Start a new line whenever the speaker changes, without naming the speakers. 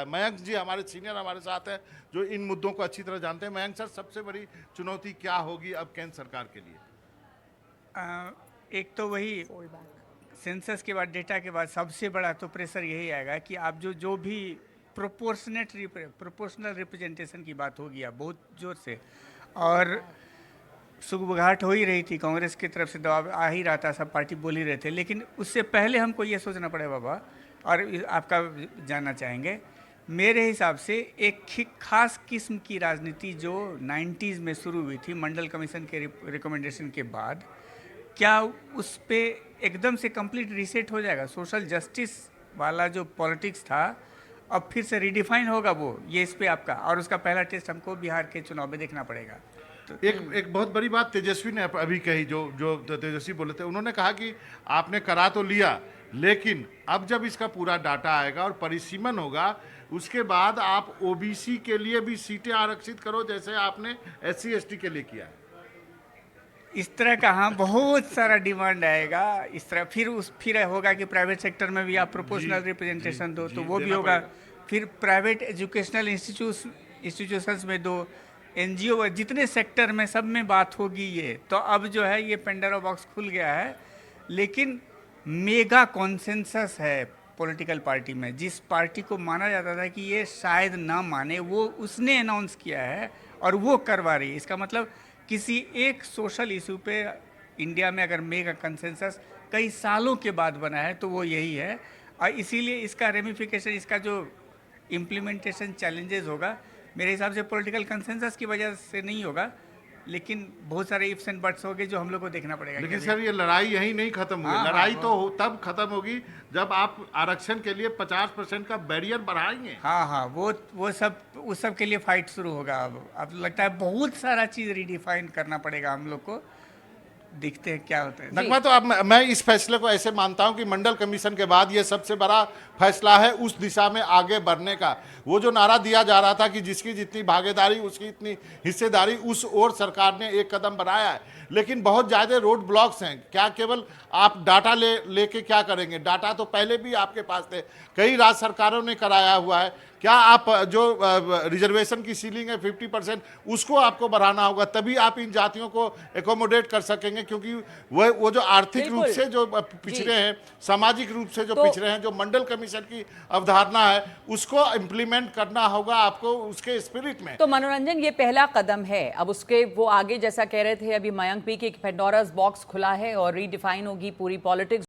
मयंक जी हमारे सीनियर हमारे साथ हैं जो इन मुद्दों को अच्छी तरह जानते हैं। मयंक सर, सबसे बड़ी चुनौती क्या होगी अब केंद्र सरकार के लिए?
एक तो वही सेंसस के बाद, डेटा के बाद सबसे बड़ा तो प्रेशर यही आएगा कि आप जो भी प्रोपोर्शनल रिप्रेजेंटेशन की बात होगी अब बहुत जोर से, और सुगबुगाहट हो ही रही थी, कांग्रेस की तरफ से दबाव आ ही रहा था, सब पार्टी बोल ही रहे थे। लेकिन उससे पहले हमको ये सोचना पड़ेगा बाबा, और आपका जानना चाहेंगे, मेरे हिसाब से एक खास किस्म की राजनीति जो 90s में शुरू हुई थी मंडल कमीशन के रिकमेंडेशन के बाद, क्या उस पे एकदम से कंप्लीट रीसेट हो जाएगा? सोशल जस्टिस वाला जो पॉलिटिक्स था अब फिर से रिडिफाइन होगा वो, ये इस पे आपका, और उसका पहला टेस्ट हमको बिहार के चुनाव में देखना पड़ेगा। तो
एक बहुत बड़ी बात तेजस्वी ने अभी कही, जो तेजस्वी बोले थे, उन्होंने कहा कि आपने करा तो लिया, लेकिन अब जब इसका पूरा डाटा आएगा और परिसीमन होगा, उसके बाद आप ओबीसी के लिए भी सीटें आरक्षित करो जैसे आपने एससी एसटी के लिए किया है।
इस तरह का, हाँ, बहुत सारा डिमांड आएगा इस तरह। फिर होगा कि प्राइवेट सेक्टर में भी आप प्रोपोर्शनल रिप्रेजेंटेशन दो, तो वो भी होगा। फिर प्राइवेट एजुकेशनल इंस्टीट्यूशंस में दो, एनजीओ, जितने सेक्टर में सब में बात होगी ये। तो अब जो है ये पेंडोरा बॉक्स खुल गया है। लेकिन मेगा कॉन्सेंसस है पॉलिटिकल पार्टी में, जिस पार्टी को माना जाता था कि ये शायद ना माने, वो उसने अनाउंस किया है और वो करवा रही है। इसका मतलब किसी एक सोशल इशू पे इंडिया में अगर मेगा कंसेंसस कई सालों के बाद बना है तो वो यही है। और इसीलिए इसका रेमिफिकेशन, इसका जो इम्प्लीमेंटेशन चैलेंजेस होगा, मेरे हिसाब से पॉलिटिकल कंसेंसस की वजह से नहीं होगा, लेकिन बहुत सारे इफ्स एंड बट्स होंगे जो हम लोग को देखना पड़ेगा।
लेकिन सर, ये लड़ाई यही नहीं खत्म हुई। लड़ाई तो तब खत्म होगी जब आप आरक्षण के लिए 50% का बैरियर बढ़ाएंगे।
हाँ, वो सब, उस सब के लिए फाइट शुरू होगा। अब लगता है बहुत सारा चीज़ रिडिफाइन करना पड़ेगा हम लोग को। देखते हैं क्या होता है।
नगमा, तो अब मैं इस फैसले को ऐसे मानता हूं कि मंडल कमीशन के बाद ये सबसे बड़ा फैसला है उस दिशा में आगे बढ़ने का। वो जो नारा दिया जा रहा था कि जिसकी जितनी भागीदारी उसकी इतनी हिस्सेदारी, उस ओर सरकार ने एक कदम बढ़ाया है। लेकिन बहुत ज़्यादा रोड ब्लॉक्स हैं। क्या केवल आप डाटा लेके क्या करेंगे? डाटा तो पहले भी आपके पास थे, कई राज्य सरकारों ने कराया हुआ है। क्या आप जो रिजर्वेशन की सीलिंग है 50%, उसको आपको बढ़ाना होगा, तभी आप इन जातियों को एकोमोडेट कर सकेंगे। क्योंकि वो जो आर्थिक रूप से जो पिछड़े हैं, सामाजिक रूप से जो पिछड़े हैं, जो मंडल कमीशन की अवधारणा है, उसको इम्प्लीमेंट करना होगा आपको उसके स्पिरिट में।
तो मनोरंजन, ये पहला कदम है। अब उसके वो आगे, जैसा कह रहे थे अभी मयंक भी, कि पेंडोरास बॉक्स खुला है और रीडिफाइन होगी पूरी पॉलिटिक्स।